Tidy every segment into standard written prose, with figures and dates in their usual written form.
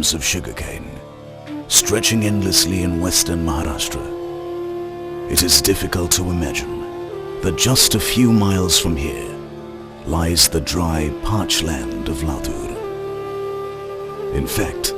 fields of sugarcane, stretching endlessly in western Maharashtra. It is difficult to imagine that just a few miles from here lies the dry, parched land of Latur. In fact,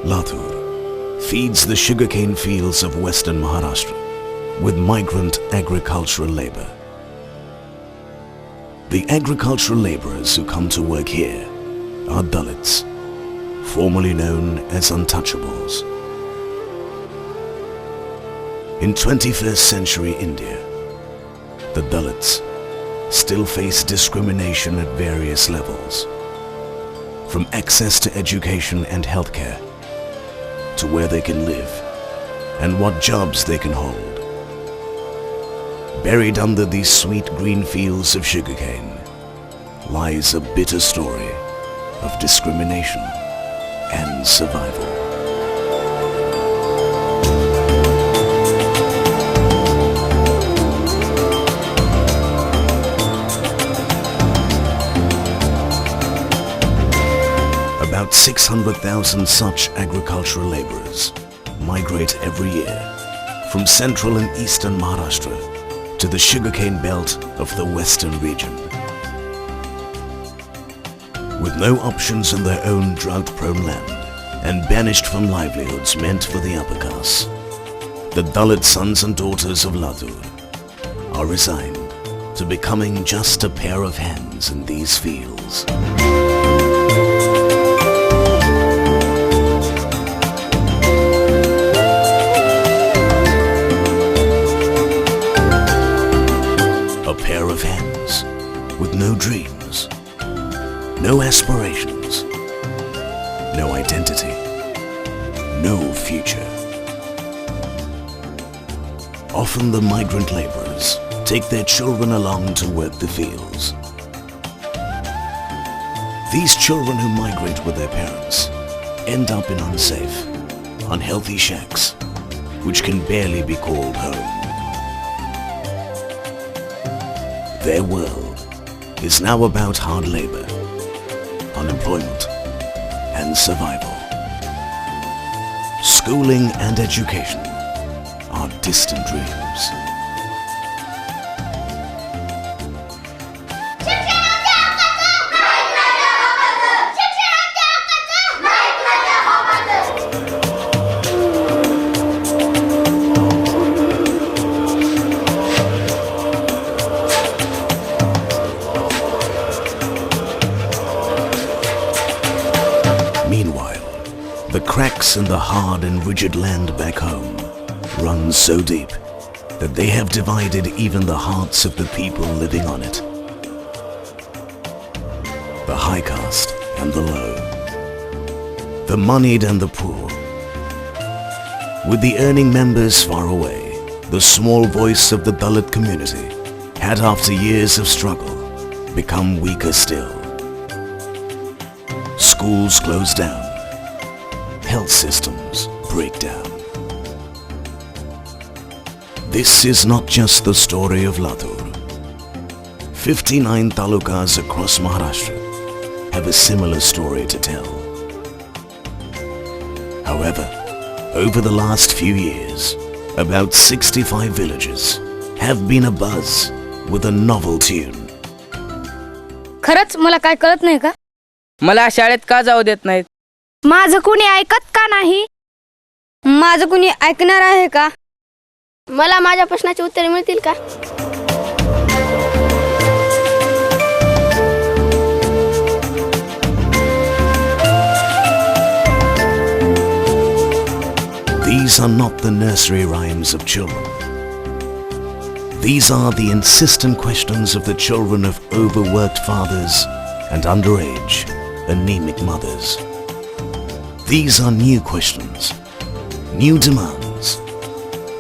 Latur feeds the sugarcane fields of western Maharashtra with migrant agricultural labor. The agricultural laborers who come to work here are Dalits, formerly known as untouchables. In 21st century India, the Dalits still face discrimination at various levels, from access to education and healthcare, to where they can live and what jobs they can hold. Buried under these sweet green fields of sugarcane lies a bitter story of discrimination and survival. About 600,000 such agricultural laborers migrate every year from central and eastern Maharashtra to the sugarcane belt of the western region. With no options in their own drought-prone land and banished from livelihoods meant for the upper caste, the Dalit sons and daughters of Latur are resigned to becoming just a pair of hands in these fields. A pair of hands with no dreams, no aspirations, no identity, no future. Often the migrant laborers take their children along to work the fields. These children who migrate with their parents end up in unsafe, unhealthy shacks, which can barely be called home. Their world is now about hard labor, unemployment, and survival. Schooling and education are distant dreams. Meanwhile, the cracks in the hard and rigid land back home run so deep that they have divided even the hearts of the people living on it. The high caste and the low, the moneyed and the poor. With the earning members far away, the small voice of the Dalit community had, after years of struggle, become weaker still. Schools close down, health systems break down. This is not just the story of Latur. 59 talukas across Maharashtra have a similar story to tell. However, over the last few years, about 65 villages have been abuzz with a novel tune. खरंच मला काय कळत नाही का? मला शाळेत का जाऊ देत नाहीत? माझं कोणी ऐकत का नाही? माझं कोणी ऐकणार आहे का? मला माझ्या प्रश्नाची उत्तरे मिळतील का? These are not the nursery rhymes of children. These are the insistent questions of the children of overworked fathers and underage, anemic mothers. These are new questions, new demands,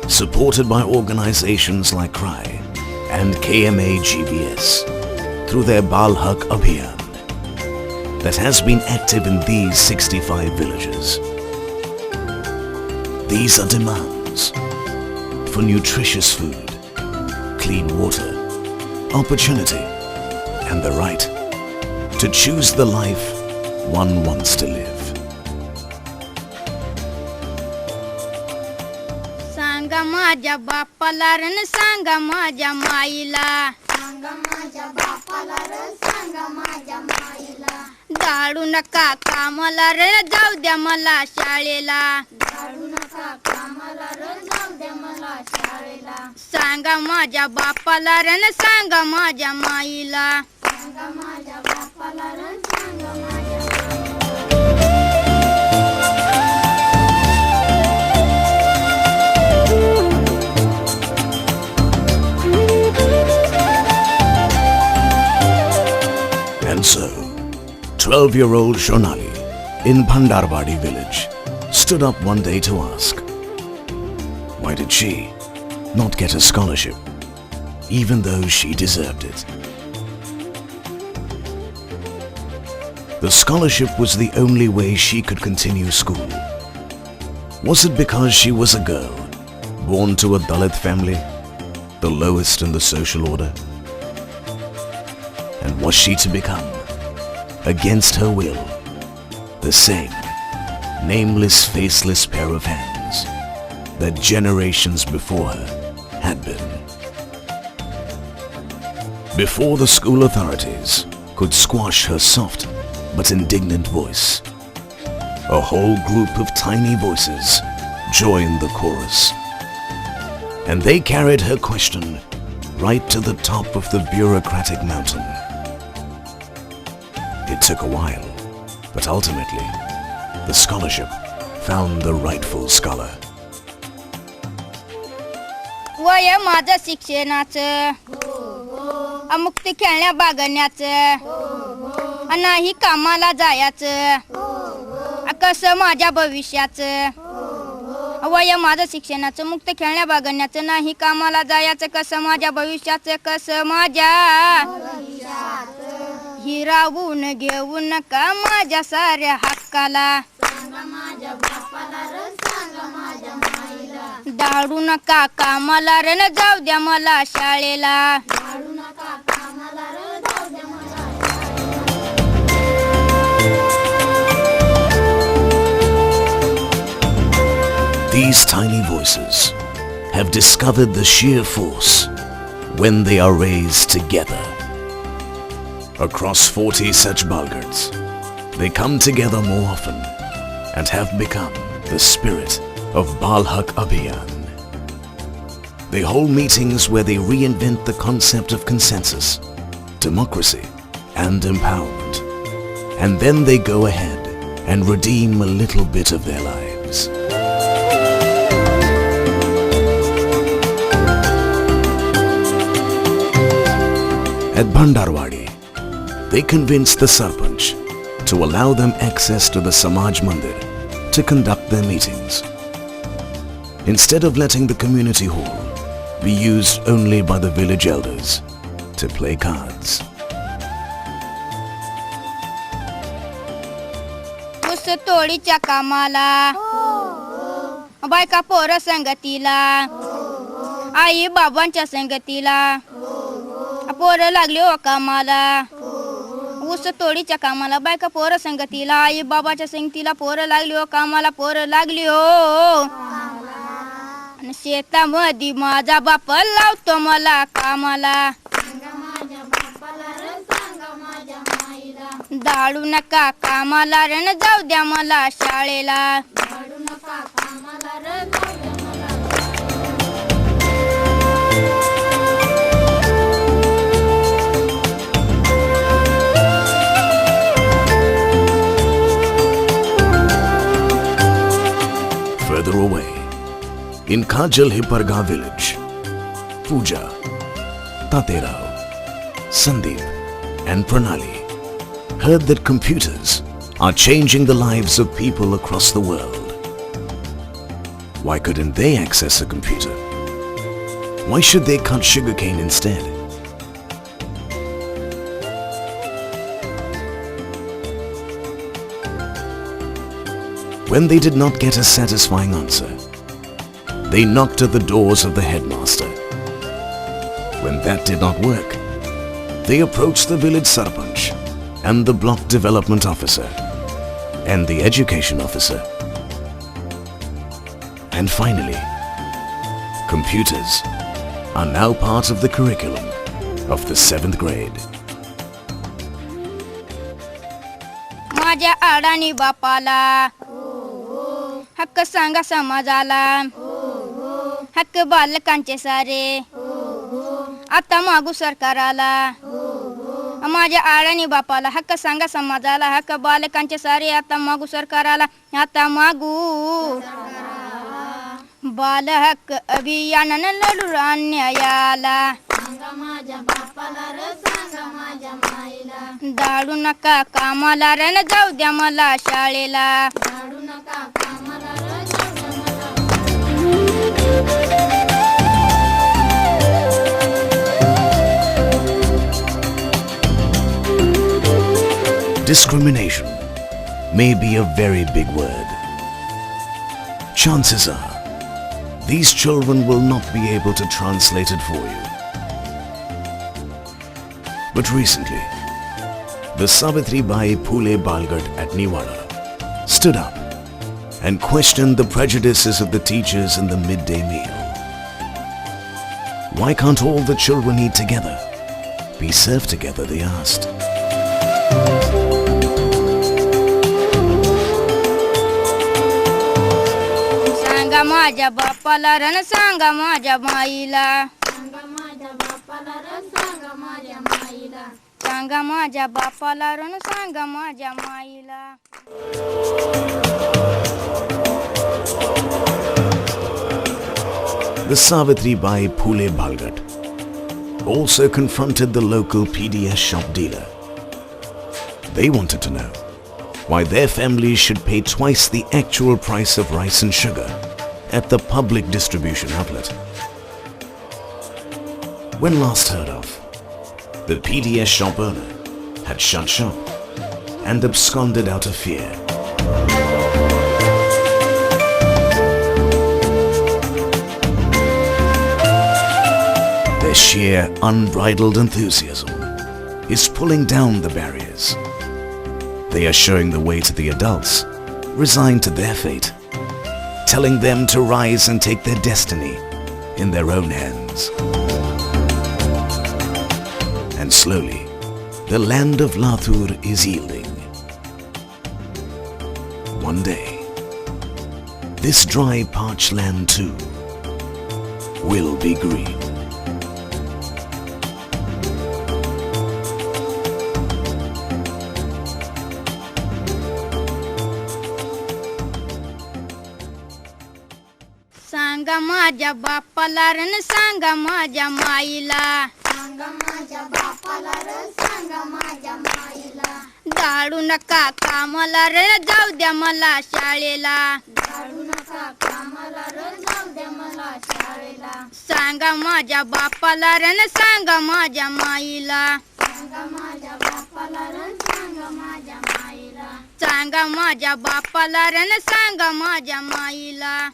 supported by organizations like CRY and KMA-GBS through their Bal Haq Abhiyan that has been active in these 65 villages. These are demands for nutritious food, clean water, opportunity, and the right to choose the life one wants to live. सांगा माझ्या बापाला रण सांगा माझ्या माईला, सांगा माझ्या बापाला रण सांगा माझ्या माईला. धाडू नका कामाला रण जाऊ द्या मला शाळेला, धाडू नका कामाला रण जाऊ द्या मला शाळेला. सांगा माझ्या बापाला रण सांगा माझ्या माईला, सांगा माझ्या बापाला रण सांगा माझ्या. And so, 12-year-old Shonali in Bhandarwadi village stood up one day to ask, why did she not get a scholarship, even though she deserved it? The scholarship was the only way she could continue school. Was it because she was a girl, born to a Dalit family, the lowest in the social order? And was she to become, against her will, the same nameless, faceless pair of hands that generations before her had been? Before the school authorities could squash her soft but indignant voice, a whole group of tiny voices joined the chorus, and they carried her question right to the top of the bureaucratic mountain. It took a while, but ultimately, the scholarship found the rightful scholar. वय माझं शिक्षणाचं, मुक्त खेळण्या बागण्याचं, नाही कामाला जायचं, कसं माझ्या भविष्याचं. वय माझं शिक्षणाचं, मुक्त खेळण्या बागण्याचं, नाही कामाला जायचं, कसं माझ्या भविष्याचं, कसं माझ्या हिरावून घेऊ नका माझ्या साऱ्या हक्काला, सांगा माझ्या बापाला रण सांगा माझ्या माईला. धाडू नका कामाला रण जाऊ द्या मला शाळेला, धाडू नका कामाला रण जाऊ द्या मला शाळेला. These tiny voices have discovered the sheer force when they are raised together. Across 40 such Balgards, they come together more often and have become the spirit of Balhak Abhiyan. They hold meetings where they reinvent the concept of consensus, democracy and empowerment. And then they go ahead and redeem a little bit of their lives. At Bhandarwadi, they convinced the Sarpanch to allow them access to the Samaj Mandir to conduct their meetings. Instead of letting the community hall be used only by the village elders to play cards. ऊस तोडीच्या कामाला, बायका पोरं संगतीला, आई बाबांच्या संगतीला, पोरं लागली हो कामाला. ऊस तोडीच्या कामाला, बायका पोरं संगतीला, आई बाबाच्या संगतीला, पोरं लागली हो कामाला, पोरं लागली हो. आणि शेतामध्ये माझा बाप लावतो मला कामाला, धाडू नका कामाला रण जाऊ द्या मला शाळेला, धाडू नका कामाला रण जाऊ द्या मला. Further away, in Kajal Hiparga village, Pooja, Taterao, Sandeep and Pranali heard that computers are changing the lives of people across the world. Why couldn't they access a computer? Why should they cut sugarcane instead? When they did not get a satisfying answer, they knocked at the doors of the headmaster. When that did not work, they approached the village sarpanch and the block development officer and the education officer. And finally, computers are now part of the curriculum of the 7th grade. माझ्या अडाणी बापाला हक्क सांगा समाजाला हक्क बालकांचे सारे आता मागू सरकाराला माझ्या अडाणी बापाला हक्क सांगा समाजाला हक्क बालकांचे सारे आता मागू सरकाराला आता मागू बाल हक्क अभियानानं लढू अन्यायाला दाडू नका कामाला रण जाऊ द्या मला शाळेला Discrimination may be a very big word. Chances are, these children will not be able to translate it for you. But recently, the Savitribai Phule Balgat at Niwala stood up and questioned the prejudices of the teachers in the midday meal. Why can't all the children eat together? Be served together, they asked. सांगा माझ्या बापाला रण सांगा माझ्या माईला सांगा माझ्या बापाला रण सांगा माझ्या माईला The Savitribai Phule Balgat also confronted the local PDS shop dealer. They wanted to know why their families should pay twice the actual price of rice and sugar at the public distribution outlet. When last heard of, the PDS shop owner had shut shop and absconded out of fear. Their sheer, unbridled enthusiasm is pulling down the barriers. They are showing the way to the adults, resigned to their fate, telling them to rise and take their destiny in their own hands. And slowly, the land of Latur is yielding. One day, this dry, parched land too will be green. सांगा माझ्या बापाला रण सांगा माझ्या माईला दाडू नका कामाला रण जाऊ द्या मला शाळेला सांगा माझ्या बापाला रण सांगा माझ्या माईला सांगा माझ्या बापाला रण सांगा माझ्या माईला